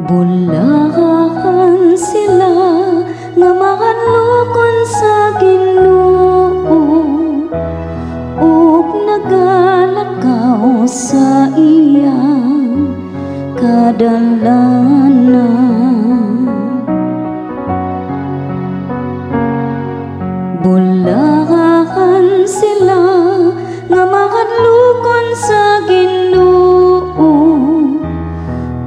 Bulahan sila nga mahalukon sa Ginoo ug nagalakaw sa iyang kadalanan. Bulahan sila nga mahalukon sa Ginoo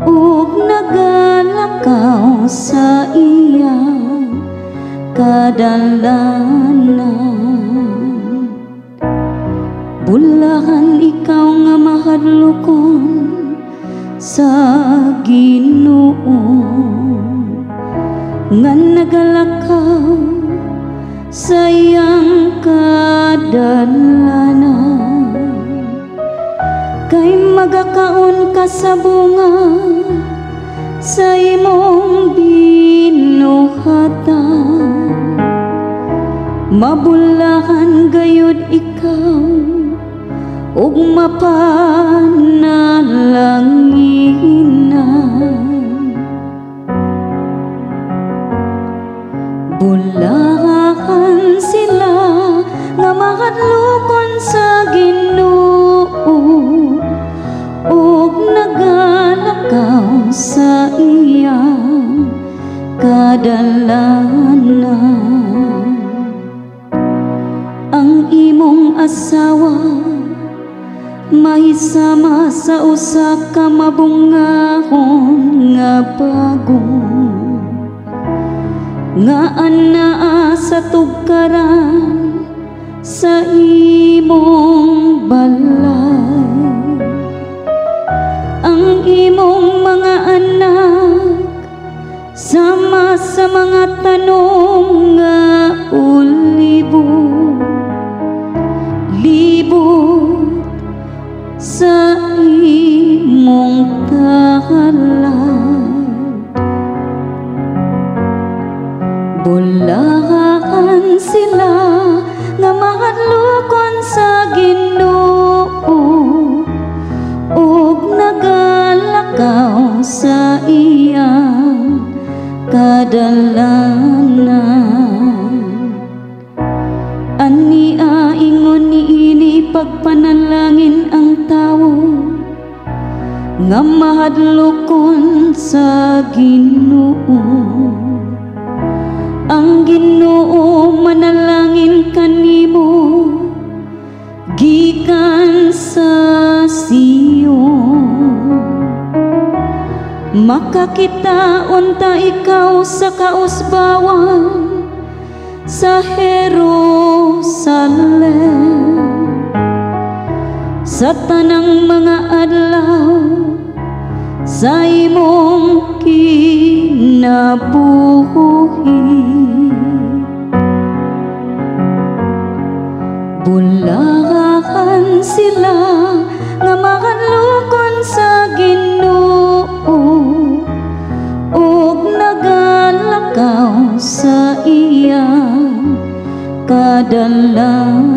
ug nagalakaw sa iyang kadalanan. Bulahan ikaw nga mahadlokon sa Ginoo nga nagalakaw sa iyang kadalanan. Kay magakaon ka sa bunga sa imong binuhatan, mabulahan gayud ikaw ug mapanalanginan. Bulahan sila nga mahadlokon sa Ginoo ug nagalakaw sa iyang kadalanan. Ang imong asawa mahisama sa usa ka mabungahon nga bagong nga anaa sa tugkaran sa imong balay. Ang imong mga anak sama sa mga tanong nga ulibot sa imong tahanan. Bulahan sila nga mahadlokon sa Ginoo ug nagalakaw sa iyang kadalanan. Ania ingon niini pagpanalangin ang tawo nga mahadlokon sa Ginoo. Ang Ginoo manalangin kanimo gikan sa Sion. Makakita unta ikaw sa kausbawan sa Jerusalem, sa tanang mga adlaw sa imong kinabuhi. Bulahan sila nga mahadlokon sa Ginoo ug nagalakaw sa iyang kadalanan.